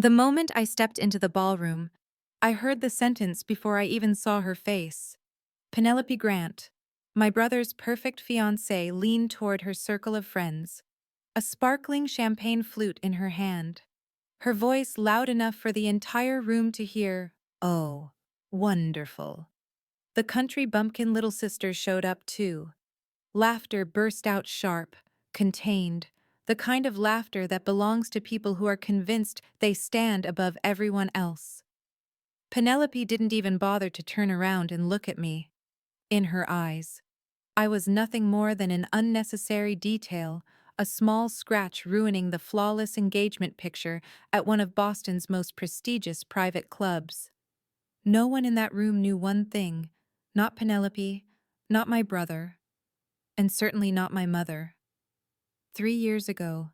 The moment I stepped into the ballroom, I heard the sentence before I even saw her face. Penelope Grant, my brother's perfect fiancée, leaned toward her circle of friends, a sparkling champagne flute in her hand. Her voice loud enough for the entire room to hear. Oh, wonderful. The country bumpkin little sister showed up too. Laughter burst out sharp, contained, the kind of laughter that belongs to people who are convinced they stand above everyone else. Penelope didn't even bother to turn around and look at me. In her eyes, I was nothing more than an unnecessary detail, a small scratch ruining the flawless engagement picture at one of Boston's most prestigious private clubs. No one in that room knew one thing, not Penelope, not my brother, and certainly not my mother. 3 years ago,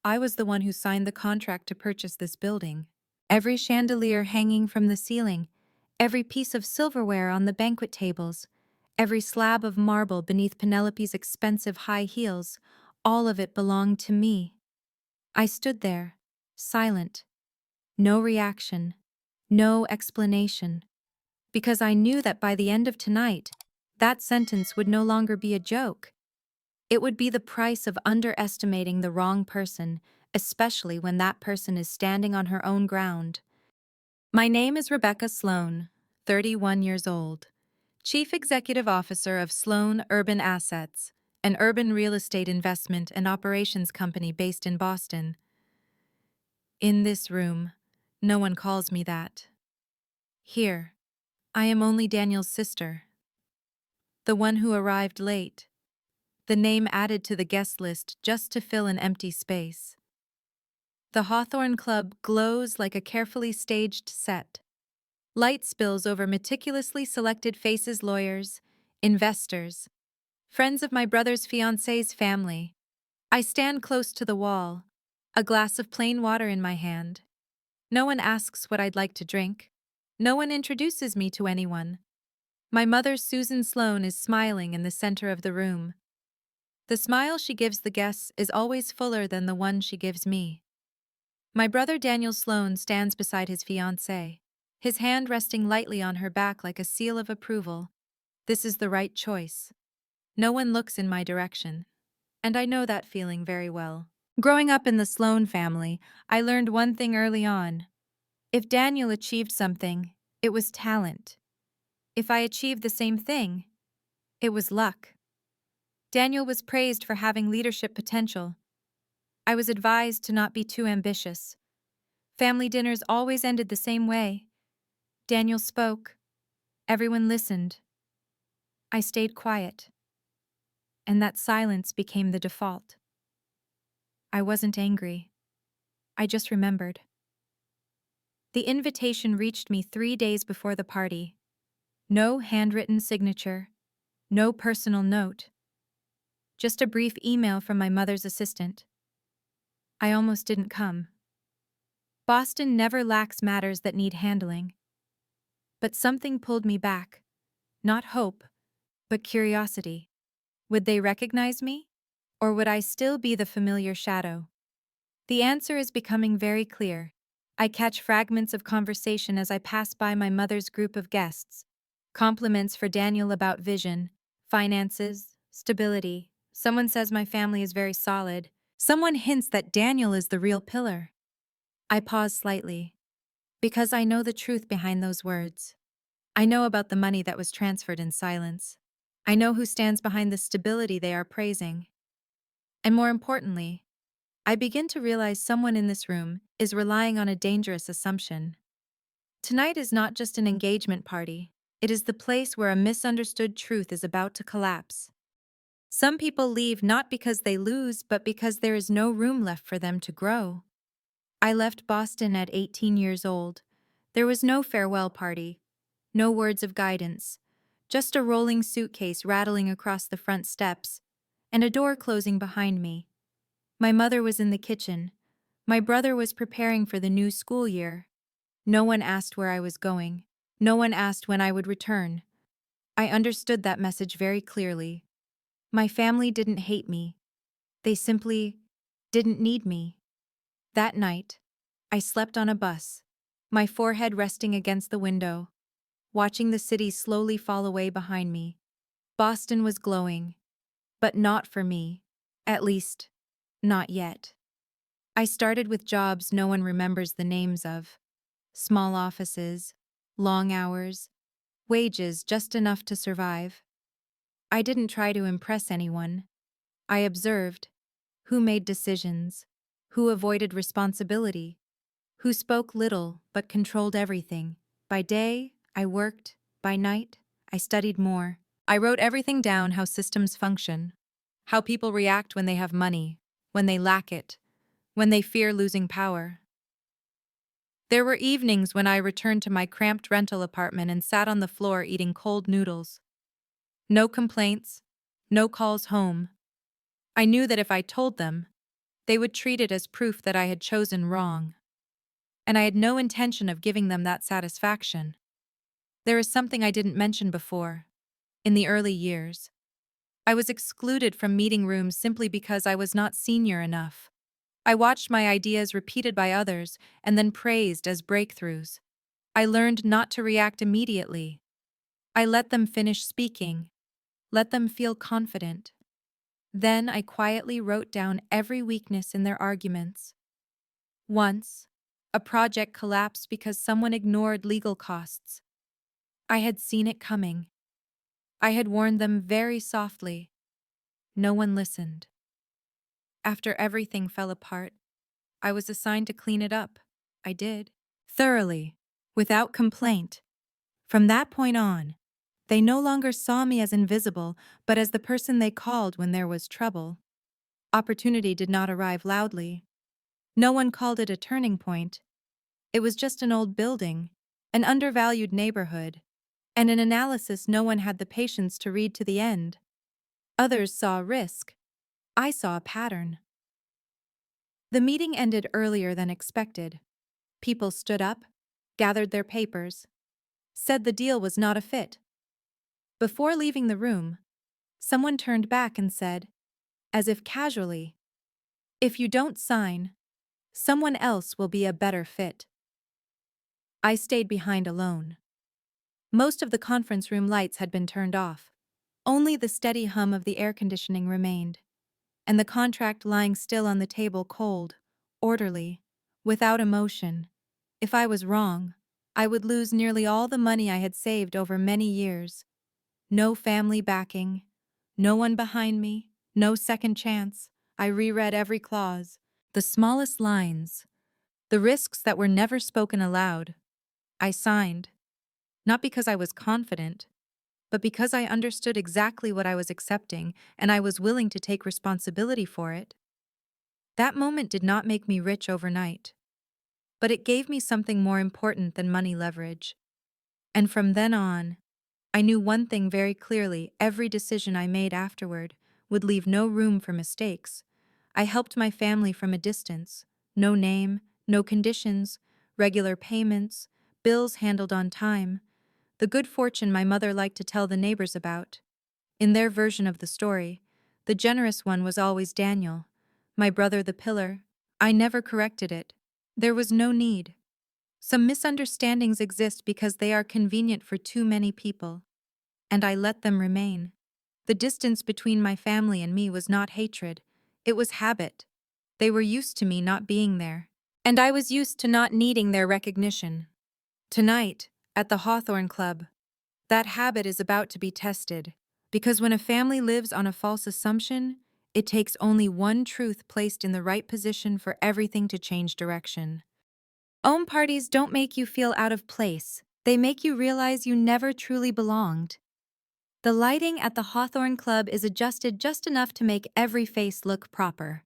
I was the one who signed the contract to purchase this building. Every chandelier hanging from the ceiling, every piece of silverware on the banquet tables, every slab of marble beneath Penelope's expensive high heels, all of it belonged to me. I stood there, silent, no reaction, no explanation, because I knew that by the end of tonight, that sentence would no longer be a joke. It would be the price of underestimating the wrong person, especially when that person is standing on her own ground. My name is Rebecca Sloan, 31 years old, Chief Executive Officer of Sloan Urban Assets, an urban real estate investment and operations company based in Boston. In this room, no one calls me that. Here, I am only Daniel's sister, the one who arrived late, the name added to the guest list just to fill an empty space. The Hawthorne Club glows like a carefully staged set. Light spills over meticulously selected faces, lawyers, investors, friends of my brother's fiancée's family. I stand close to the wall, a glass of plain water in my hand. No one asks what I'd like to drink. No one introduces me to anyone. My mother, Susan Sloan, is smiling in the center of the room. The smile she gives the guests is always fuller than the one she gives me. My brother Daniel Sloan stands beside his fiancée, his hand resting lightly on her back like a seal of approval. This is the right choice. No one looks in my direction, and I know that feeling very well. Growing up in the Sloan family, I learned one thing early on. If Daniel achieved something, it was talent. If I achieved the same thing, it was luck. Daniel was praised for having leadership potential. I was advised to not be too ambitious. Family dinners always ended the same way. Daniel spoke. Everyone listened. I stayed quiet. And that silence became the default. I wasn't angry. I just remembered. The invitation reached me 3 days before the party. No handwritten signature. No personal note. Just a brief email from my mother's assistant. I almost didn't come. Boston never lacks matters that need handling. But something pulled me back. Not hope, but curiosity. Would they recognize me? Or would I still be the familiar shadow? The answer is becoming very clear. I catch fragments of conversation as I pass by my mother's group of guests. Compliments for Daniel about vision, finances, stability. Someone says my family is very solid. Someone hints that Daniel is the real pillar. I pause slightly, because I know the truth behind those words. I know about the money that was transferred in silence. I know who stands behind the stability they are praising. And more importantly, I begin to realize someone in this room is relying on a dangerous assumption. Tonight is not just an engagement party. It is the place where a misunderstood truth is about to collapse. Some people leave not because they lose, but because there is no room left for them to grow. I left Boston at 18 years old. There was no farewell party, no words of guidance, just a rolling suitcase rattling across the front steps, and a door closing behind me. My mother was in the kitchen. My brother was preparing for the new school year. No one asked where I was going. No one asked when I would return. I understood that message very clearly. My family didn't hate me. They simply didn't need me. That night, I slept on a bus, my forehead resting against the window, watching the city slowly fall away behind me. Boston was glowing, but not for me. At least, not yet. I started with jobs no one remembers the names of. Small offices, long hours, wages just enough to survive. I didn't try to impress anyone. I observed who made decisions, who avoided responsibility, who spoke little but controlled everything. By day, I worked. By night, I studied more. I wrote everything down: how systems function, how people react when they have money, when they lack it, when they fear losing power. There were evenings when I returned to my cramped rental apartment and sat on the floor eating cold noodles. No complaints, no calls home. I knew that if I told them, they would treat it as proof that I had chosen wrong. And I had no intention of giving them that satisfaction. There is something I didn't mention before. In the early years, I was excluded from meeting rooms simply because I was not senior enough. I watched my ideas repeated by others and then praised as breakthroughs. I learned not to react immediately. I let them finish speaking, let them feel confident. Then I quietly wrote down every weakness in their arguments. Once, a project collapsed because someone ignored legal costs. I had seen it coming. I had warned them very softly. No one listened. After everything fell apart, I was assigned to clean it up. I did. Thoroughly, without complaint. From that point on, they no longer saw me as invisible, but as the person they called when there was trouble. Opportunity did not arrive loudly. No one called it a turning point. It was just an old building, an undervalued neighborhood, and an analysis no one had the patience to read to the end. Others saw risk. I saw a pattern. The meeting ended earlier than expected. People stood up, gathered their papers, said the deal was not a fit. Before leaving the room, someone turned back and said, as if casually, "If you don't sign, someone else will be a better fit." I stayed behind alone. Most of the conference room lights had been turned off. Only the steady hum of the air conditioning remained, and the contract lying still on the table, cold, orderly, without emotion. If I was wrong, I would lose nearly all the money I had saved over many years. No family backing, no one behind me, no second chance. I reread every clause, the smallest lines, the risks that were never spoken aloud. I signed, not because I was confident, but because I understood exactly what I was accepting and I was willing to take responsibility for it. That moment did not make me rich overnight, but it gave me something more important than money: leverage. And from then on, I knew one thing very clearly: every decision I made afterward would leave no room for mistakes. I helped my family from a distance. No name, no conditions, regular payments, bills handled on time. The good fortune my mother liked to tell the neighbors about. In their version of the story, the generous one was always Daniel, my brother the pillar. I never corrected it. There was no need. Some misunderstandings exist because they are convenient for too many people, and I let them remain. The distance between my family and me was not hatred, it was habit. They were used to me not being there, and I was used to not needing their recognition. Tonight, at the Hawthorne Club, that habit is about to be tested, because when a family lives on a false assumption, it takes only one truth placed in the right position for everything to change direction. Home parties don't make you feel out of place, they make you realize you never truly belonged. The lighting at the Hawthorne Club is adjusted just enough to make every face look proper.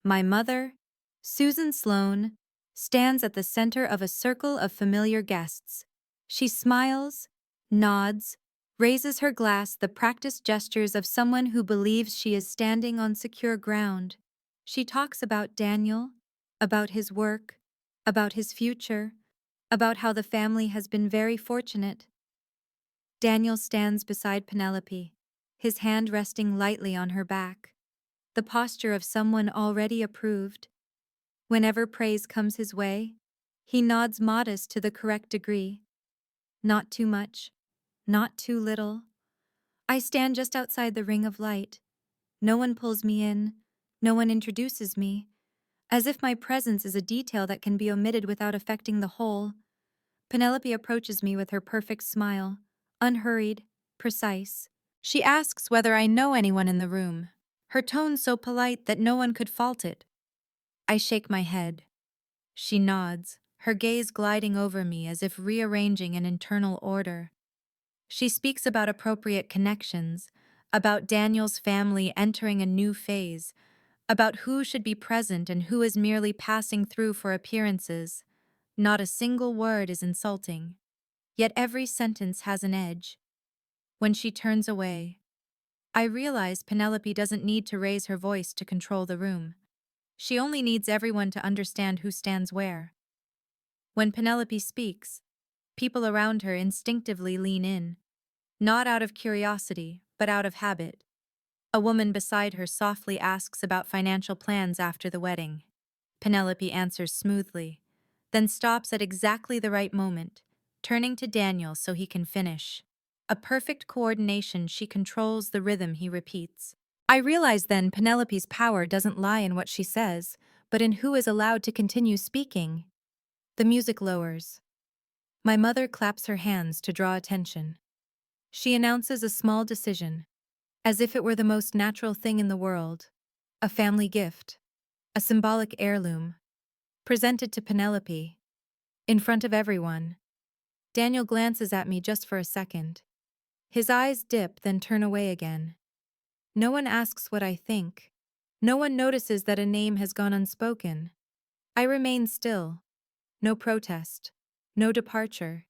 My mother, Susan Sloan, stands at the center of a circle of familiar guests. She smiles, nods, raises her glass, the practiced gestures of someone who believes she is standing on secure ground. She talks about Daniel, about his work, about his future, about how the family has been very fortunate. Daniel stands beside Penelope, his hand resting lightly on her back, the posture of someone already approved. Whenever praise comes his way, He nods modest to the correct degree. Not too much, not too little. I stand just outside the ring of light. No one pulls me in, no one introduces me, as if my presence is a detail that can be omitted without affecting the whole. Penelope approaches me with her perfect smile, unhurried, precise. She asks whether I know anyone in the room, her tone so polite that no one could fault it. I shake my head. She nods, her gaze gliding over me as if rearranging an internal order. She speaks about appropriate connections, about Daniel's family entering a new phase, about who should be present and who is merely passing through for appearances. Not a single word is insulting, yet every sentence has an edge. When she turns away, I realize Penelope doesn't need to raise her voice to control the room. She only needs everyone to understand who stands where. When Penelope speaks, people around her instinctively lean in, not out of curiosity, but out of habit. A woman beside her softly asks about financial plans after the wedding. Penelope answers smoothly, then stops at exactly the right moment, turning to Daniel so he can finish. A perfect coordination, she controls the rhythm he repeats. I realize then Penelope's power doesn't lie in what she says, but in who is allowed to continue speaking. The music lowers. My mother claps her hands to draw attention. She announces a small decision, as if it were the most natural thing in the world. A family gift, a symbolic heirloom, presented to Penelope, in front of everyone. Daniel glances at me just for a second. His eyes dip, then turn away again. No one asks what I think. No one notices that a name has gone unspoken. I remain still. No protest. No departure.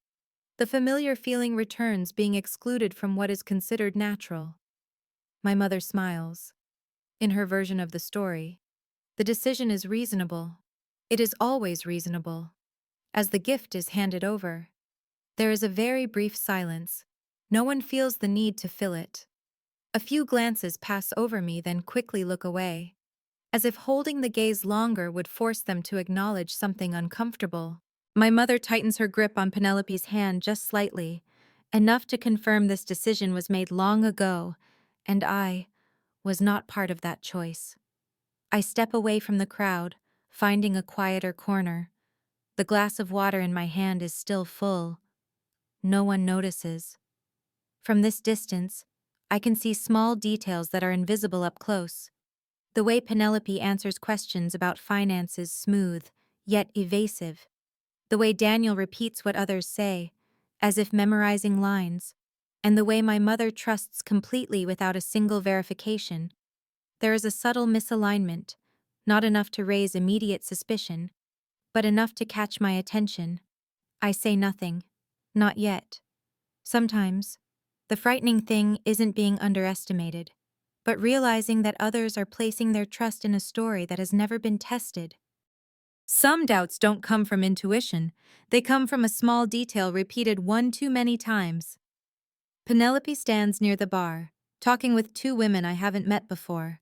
The familiar feeling returns, being excluded from what is considered natural. My mother smiles. In her version of the story, the decision is reasonable. It is always reasonable. As the gift is handed over, there is a very brief silence. No one feels the need to fill it. A few glances pass over me, then quickly look away, as if holding the gaze longer would force them to acknowledge something uncomfortable. My mother tightens her grip on Penelope's hand just slightly, enough to confirm this decision was made long ago, and I was not part of that choice. I step away from the crowd, finding a quieter corner. The glass of water in my hand is still full. No one notices. From this distance, I can see small details that are invisible up close. The way Penelope answers questions about finances smooth, yet evasive. The way Daniel repeats what others say, as if memorizing lines. And the way my mother trusts completely without a single verification. There is a subtle misalignment, not enough to raise immediate suspicion, but enough to catch my attention. I say nothing. Not yet. Sometimes, the frightening thing isn't being underestimated, but realizing that others are placing their trust in a story that has never been tested. Some doubts don't come from intuition, they come from a small detail repeated one too many times. Penelope stands near the bar, talking with two women I haven't met before.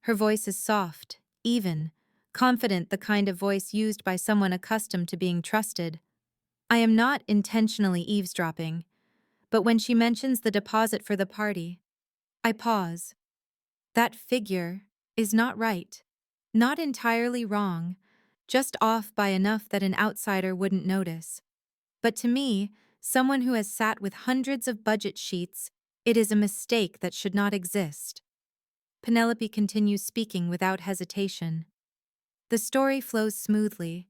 Her voice is soft, even, confident, the kind of voice used by someone accustomed to being trusted. I am not intentionally eavesdropping, but when she mentions the deposit for the party, I pause. That figure is not right. Not entirely wrong, just off by enough that an outsider wouldn't notice. But to me, someone who has sat with hundreds of budget sheets, it is a mistake that should not exist. Penelope continues speaking without hesitation. The story flows smoothly.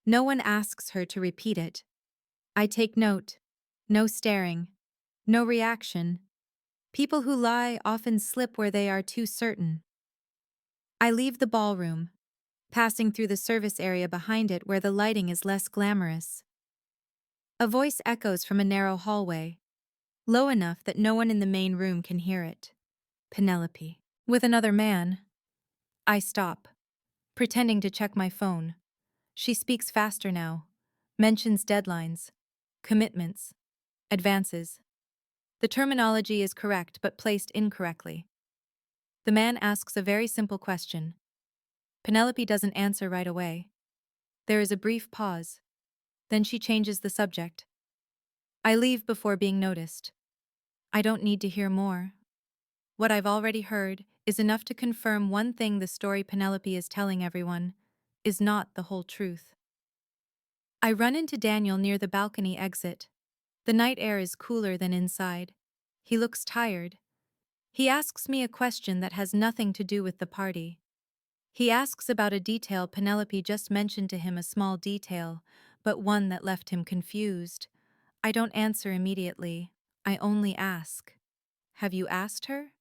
No one asks her to repeat it. I take note. No staring. No reaction. People who lie often slip where they are too certain. I leave the ballroom, passing through the service area behind it where the lighting is less glamorous. A voice echoes from a narrow hallway, low enough that no one in the main room can hear it. Penelope. With another man. I stop, pretending to check my phone. She speaks faster now, mentions deadlines, commitments, advances. The terminology is correct but placed incorrectly. The man asks a very simple question. Penelope doesn't answer right away. There is a brief pause. Then she changes the subject. I leave before being noticed. I don't need to hear more. What I've already heard is enough to confirm one thing: the story Penelope is telling everyone is not the whole truth. I run into Daniel near the balcony exit. The night air is cooler than inside. He looks tired. He asks me a question that has nothing to do with the party. He asks about a detail Penelope just mentioned to him, a small detail, but one that left him confused. I don't answer immediately. I only ask, "Have you asked her?"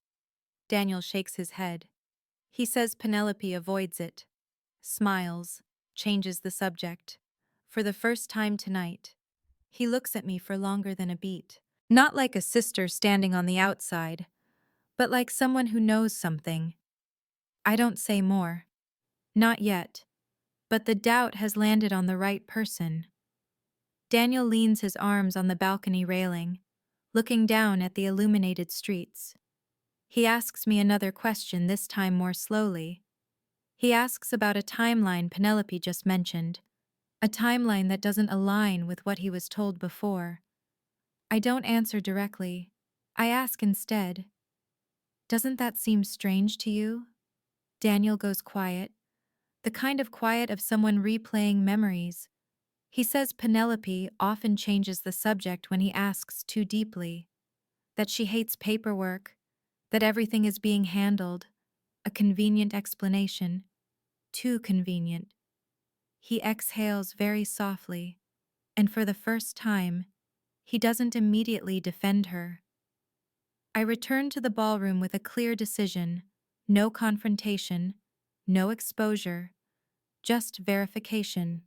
Daniel shakes his head. He says Penelope avoids it, smiles, changes the subject. For the first time tonight, he looks at me for longer than a beat. Not like a sister standing on the outside, but like someone who knows something. I don't say more. Not yet. But the doubt has landed on the right person. Daniel leans his arms on the balcony railing, looking down at the illuminated streets. He asks me another question, this time more slowly. He asks about a timeline Penelope just mentioned, a timeline that doesn't align with what he was told before. I don't answer directly. I ask instead, "Doesn't that seem strange to you?" Daniel goes quiet, the kind of quiet of someone replaying memories. He says Penelope often changes the subject when he asks too deeply, that she hates paperwork, that everything is being handled, a convenient explanation, too convenient. He exhales very softly, and for the first time, he doesn't immediately defend her. I return to the ballroom with a clear decision: no confrontation, no exposure, just verification.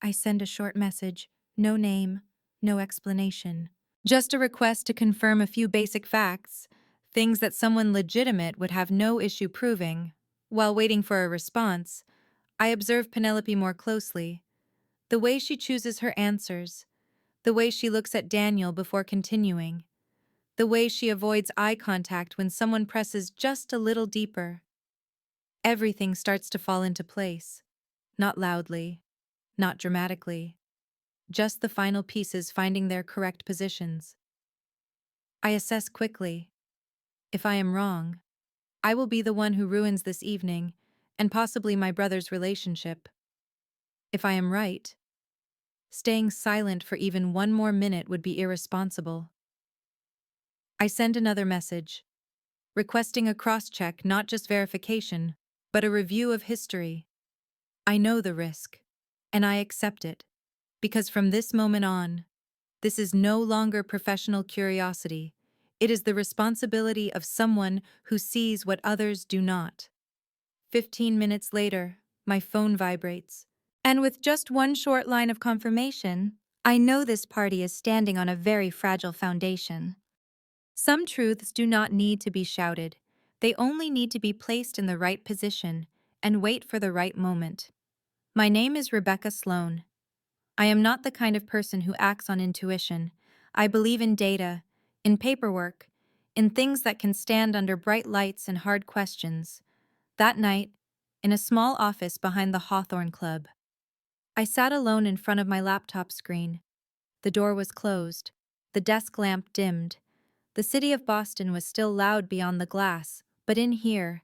I send a short message, no name, no explanation. Just a request to confirm a few basic facts, things that someone legitimate would have no issue proving. While waiting for a response, I observe Penelope more closely. The way she chooses her answers, the way she looks at Daniel before continuing, the way she avoids eye contact when someone presses just a little deeper. Everything starts to fall into place. Not loudly, not dramatically. Just the final pieces finding their correct positions. I assess quickly. If I am wrong, I will be the one who ruins this evening, and possibly my brother's relationship. If I am right, staying silent for even one more minute would be irresponsible. I send another message, requesting a cross-check, not just verification, but a review of history. I know the risk, and I accept it, because from this moment on, this is no longer professional curiosity. It is the responsibility of someone who sees what others do not. 15 minutes later, my phone vibrates. And with just one short line of confirmation, I know this party is standing on a very fragile foundation. Some truths do not need to be shouted. They only need to be placed in the right position and wait for the right moment. My name is Rebecca Sloan. I am not the kind of person who acts on intuition. I believe in data, in paperwork, in things that can stand under bright lights and hard questions. That night, in a small office behind the Hawthorne Club, I sat alone in front of my laptop screen. The door was closed, the desk lamp dimmed. The city of Boston was still loud beyond the glass, but in here,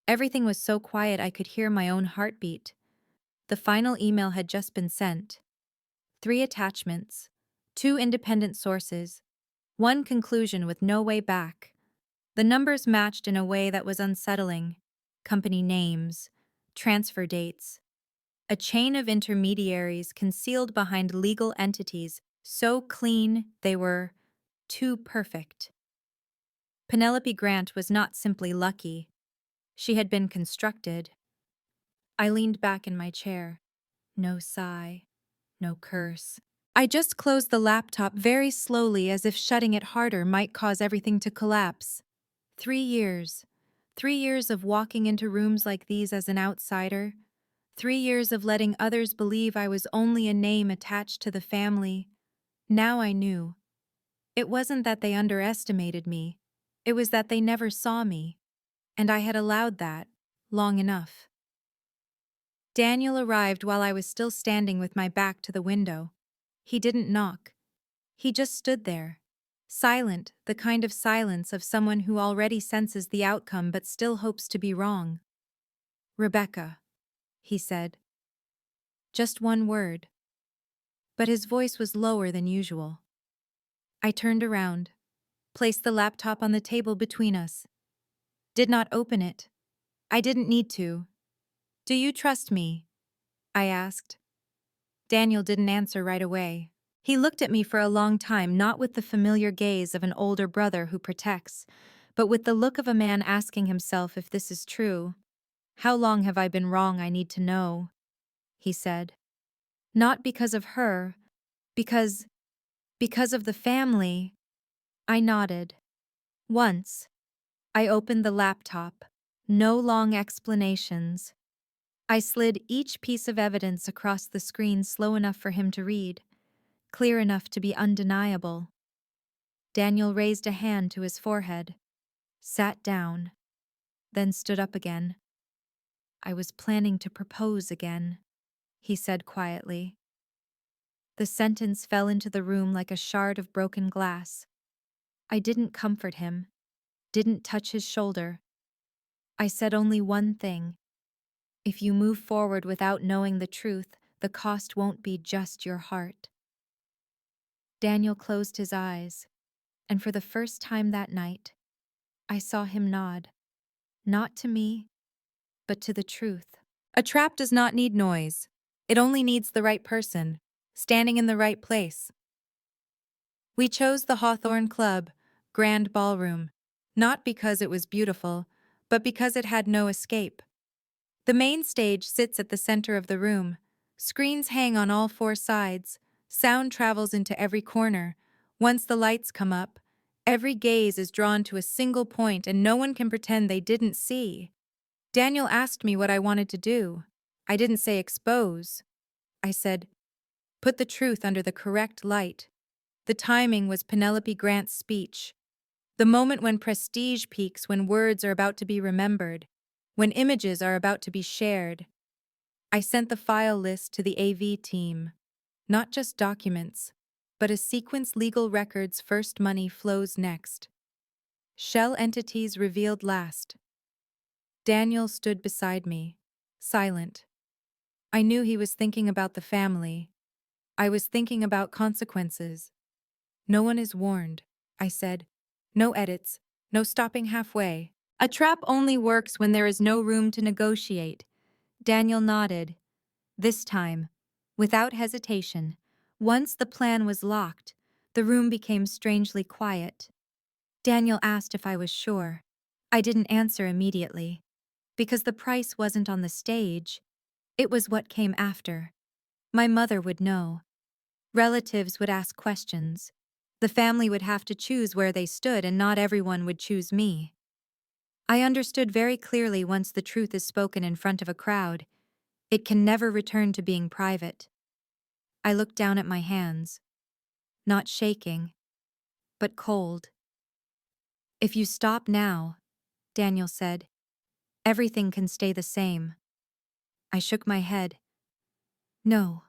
everything was so quiet I could hear my own heartbeat. The final email had just been sent. 3 attachments, 2 independent sources, 1 conclusion with no way back. The numbers matched in a way that was unsettling. Company names, transfer dates, a chain of intermediaries concealed behind legal entities so clean they were too perfect. Penelope Grant was not simply lucky. She had been constructed. I leaned back in my chair. No sigh, no curse. I just closed the laptop very slowly, as if shutting it harder might cause everything to collapse. 3 years. 3 years of walking into rooms like these as an outsider. 3 years of letting others believe I was only a name attached to the family. Now I knew. It wasn't that they underestimated me. It was that they never saw me. And I had allowed that long enough. Daniel arrived while I was still standing with my back to the window. He didn't knock. He just stood there. Silent, the kind of silence of someone who already senses the outcome but still hopes to be wrong. "Rebecca," he said. Just one word. But his voice was lower than usual. I turned around, placed the laptop on the table between us. Did not open it. I didn't need to. "Do you trust me?" I asked. Daniel didn't answer right away. He looked at me for a long time, not with the familiar gaze of an older brother who protects, but with the look of a man asking himself if this is true. "How long have I been wrong? I need to know," he said. "Not because of her, because of the family." I nodded. Once, I opened the laptop. No long explanations. I slid each piece of evidence across the screen slow enough for him to read, clear enough to be undeniable. Daniel raised a hand to his forehead, sat down, then stood up again. "I was planning to propose again," he said quietly. The sentence fell into the room like a shard of broken glass. I didn't comfort him, didn't touch his shoulder. I said only one thing. If you move forward without knowing the truth, the cost won't be just your heart. Daniel closed his eyes, and for the first time that night, I saw him nod. Not to me, but to the truth. A trap does not need noise. It only needs the right person, standing in the right place. We chose the Hawthorne Club, Grand Ballroom, not because it was beautiful, but because it had no escape. The main stage sits at the center of the room. Screens hang on all four sides. Sound travels into every corner. Once the lights come up, every gaze is drawn to a single point and no one can pretend they didn't see. Daniel asked me what I wanted to do. I didn't say expose. I said, put the truth under the correct light. The timing was Penelope Grant's speech. The moment when prestige peaks, when words are about to be remembered, when images are about to be shared. I sent the file list to the AV team. Not just documents, but a sequence: legal records first, money flows next. Shell entities revealed last. Daniel stood beside me, silent. I knew he was thinking about the family. I was thinking about consequences. "No one is warned," I said. "No edits, no stopping halfway. A trap only works when there is no room to negotiate." Daniel nodded. This time, without hesitation. Once the plan was locked, the room became strangely quiet. Daniel asked if I was sure. I didn't answer immediately, because the price wasn't on the stage. It was what came after. My mother would know. Relatives would ask questions. The family would have to choose where they stood, and not everyone would choose me. I understood very clearly, once the truth is spoken in front of a crowd, it can never return to being private. I looked down at my hands. Not shaking, but cold. "If you stop now," Daniel said, "everything can stay the same." I shook my head. "No,"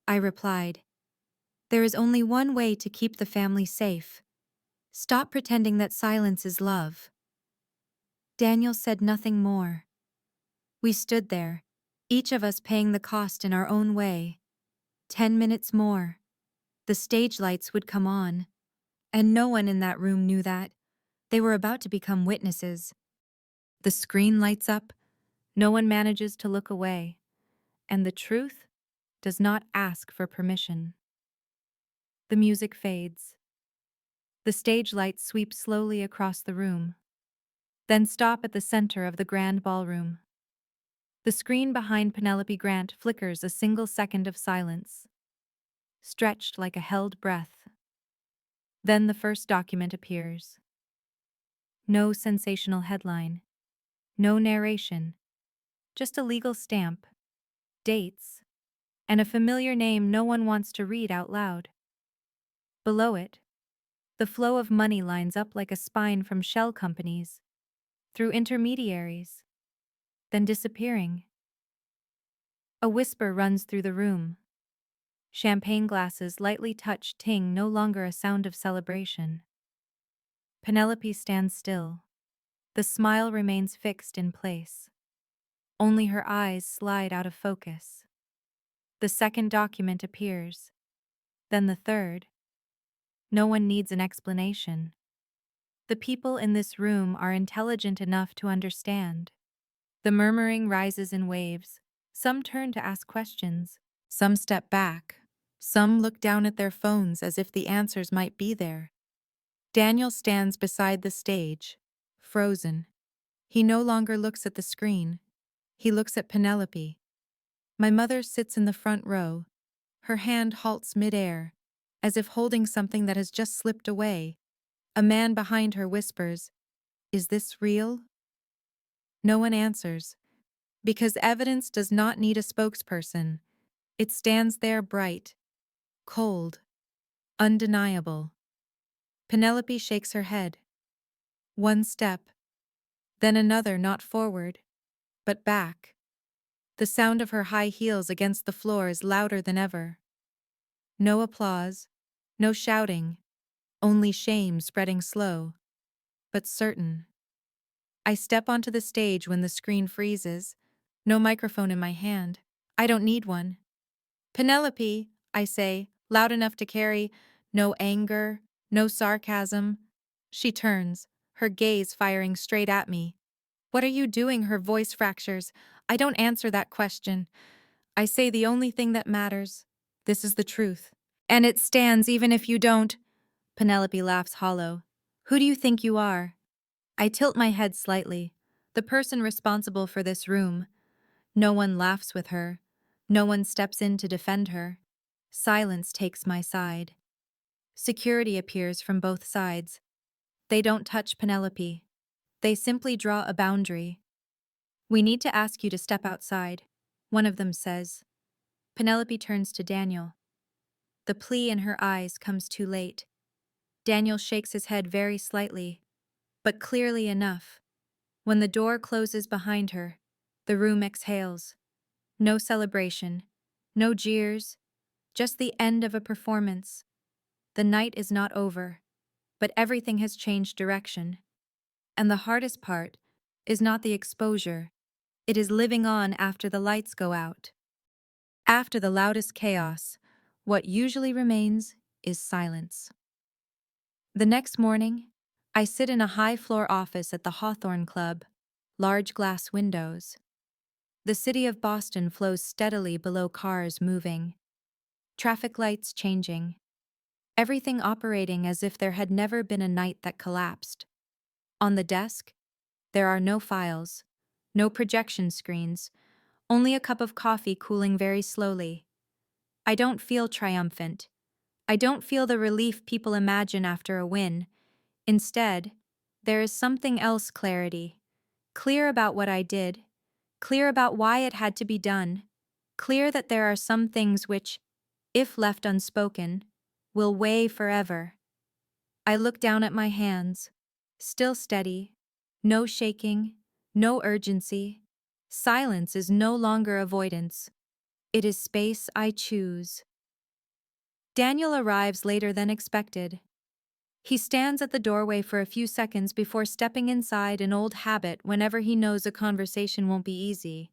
I replied. "There is only one way to keep the family safe. Stop pretending that silence is love." Daniel said nothing more. We stood there, each of us paying the cost in our own way. 10 minutes more. The stage lights would come on. And no one in that room knew that. They were about to become witnesses. The screen lights up. No one manages to look away. And the truth does not ask for permission. The music fades. The stage lights sweep slowly across the room, then stop at the center of the grand ballroom. The screen behind Penelope Grant flickers a single second of silence, stretched like a held breath. Then the first document appears. No sensational headline, no narration, just a legal stamp, dates, and a familiar name no one wants to read out loud. Below it, the flow of money lines up like a spine from shell companies, through intermediaries, then disappearing. A whisper runs through the room. Champagne glasses lightly touch ting, no longer a sound of celebration. Penelope stands still. The smile remains fixed in place. Only her eyes slide out of focus. The second document appears. Then the third. No one needs an explanation. The people in this room are intelligent enough to understand. The murmuring rises in waves. Some turn to ask questions. Some step back. Some look down at their phones as if the answers might be there. Daniel stands beside the stage, frozen. He no longer looks at the screen. He looks at Penelope. My mother sits in the front row. Her hand halts midair, as if holding something that has just slipped away. A man behind her whispers, "Is this real?" No one answers, because evidence does not need a spokesperson. It stands there bright, cold, undeniable. Penelope shakes her head. One step, then another, not forward, but back. The sound of her high heels against the floor is louder than ever. No applause, no shouting, only shame spreading slow, but certain. I step onto the stage when the screen freezes. No microphone in my hand. I don't need one. "Penelope," I say, loud enough to carry no anger, no sarcasm. She turns, her gaze firing straight at me. "What are you doing?" Her voice fractures. I don't answer that question. I say the only thing that matters. This is the truth. "And it stands even if you don't." Penelope laughs hollow. "Who do you think you are?" I tilt my head slightly. The person responsible for this room. No one laughs with her. No one steps in to defend her. Silence takes my side. Security appears from both sides. They don't touch Penelope. They simply draw a boundary. "We need to ask you to step outside," one of them says. Penelope turns to Daniel. The plea in her eyes comes too late. Daniel shakes his head very slightly, but clearly enough. When the door closes behind her, the room exhales. No celebration, no jeers, just the end of a performance. The night is not over, but everything has changed direction. And the hardest part is not the exposure, it is living on after the lights go out. After the loudest chaos, what usually remains is silence. The next morning, I sit in a high-floor office at the Hawthorne Club, large glass windows. The city of Boston flows steadily below cars moving, traffic lights changing, everything operating as if there had never been a night that collapsed. On the desk, there are no files, no projection screens, only a cup of coffee cooling very slowly. I don't feel triumphant. I don't feel the relief people imagine after a win. Instead, there is something else: clarity. Clear about what I did, clear about why it had to be done, clear that there are some things which, if left unspoken, will weigh forever. I look down at my hands, still steady, no shaking, no urgency. Silence is no longer avoidance. It is space I choose. Daniel arrives later than expected. He stands at the doorway for a few seconds before stepping inside, an old habit whenever he knows a conversation won't be easy.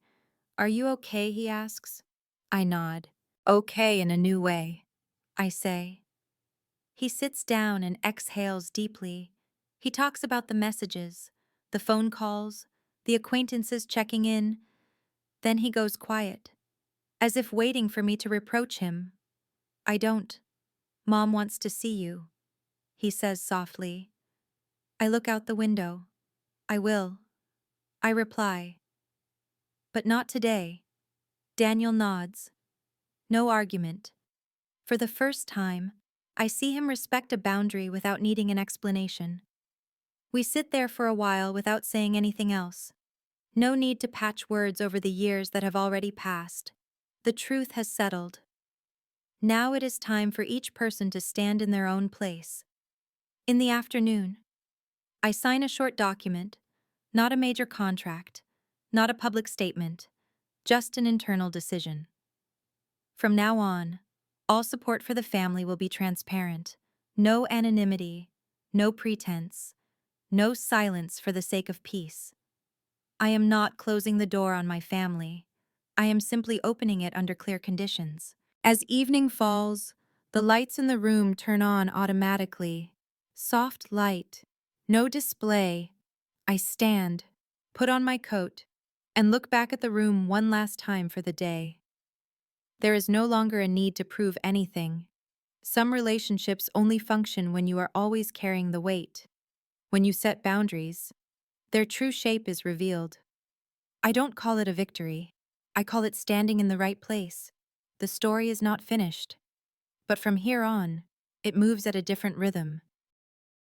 "Are you okay?" he asks. I nod. "Okay in a new way," I say. He sits down and exhales deeply. He talks about the messages, the phone calls, the acquaintances checking in. Then he goes quiet, as if waiting for me to reproach him. "I don't. Mom wants to see you," he says softly. I look out the window. "I will," I reply. "But not today." Daniel nods. No argument. For the first time, I see him respect a boundary without needing an explanation. We sit there for a while without saying anything else. No need to patch words over the years that have already passed. The truth has settled. Now it is time for each person to stand in their own place. In the afternoon, I sign a short document, not a major contract, not a public statement, just an internal decision. From now on, all support for the family will be transparent. No anonymity, no pretense, no silence for the sake of peace. I am not closing the door on my family. I am simply opening it under clear conditions. As evening falls, the lights in the room turn on automatically. Soft light, no display. I stand, put on my coat, and look back at the room one last time for the day. There is no longer a need to prove anything. Some relationships only function when you are always carrying the weight. When you set boundaries, their true shape is revealed. I don't call it a victory. I call it standing in the right place. The story is not finished. But from here on, it moves at a different rhythm.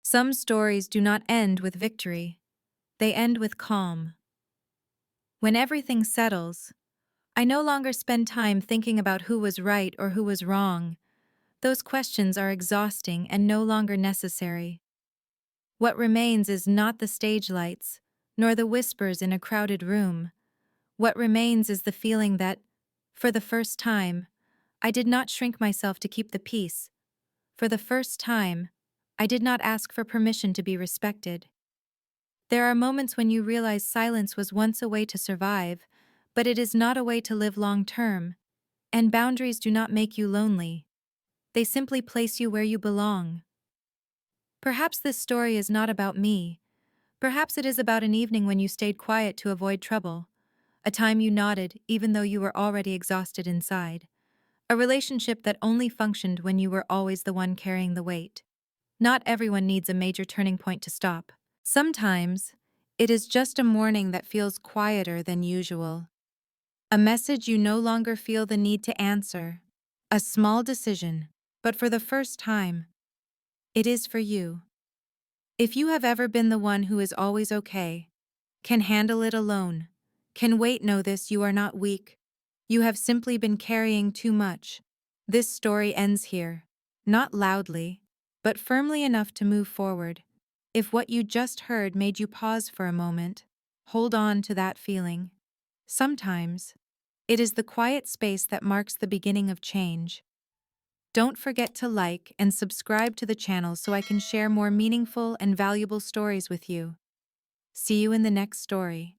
Some stories do not end with victory. They end with calm. When everything settles, I no longer spend time thinking about who was right or who was wrong. Those questions are exhausting and no longer necessary. What remains is not the stage lights, nor the whispers in a crowded room. What remains is the feeling that, for the first time, I did not shrink myself to keep the peace. For the first time, I did not ask for permission to be respected. There are moments when you realize silence was once a way to survive, but it is not a way to live long term, and boundaries do not make you lonely. They simply place you where you belong. Perhaps this story is not about me. Perhaps it is about an evening when you stayed quiet to avoid trouble, a time you nodded even though you were already exhausted inside, a relationship that only functioned when you were always the one carrying the weight. Not everyone needs a major turning point to stop. Sometimes, it is just a morning that feels quieter than usual. A message you no longer feel the need to answer. A small decision, but for the first time, it is for you. If you have ever been the one who is always okay, can handle it alone, can wait, know this: you are not weak. You have simply been carrying too much. This story ends here. Not loudly, but firmly enough to move forward. If what you just heard made you pause for a moment, hold on to that feeling. Sometimes, it is the quiet space that marks the beginning of change. Don't forget to like and subscribe to the channel so I can share more meaningful and valuable stories with you. See you in the next story.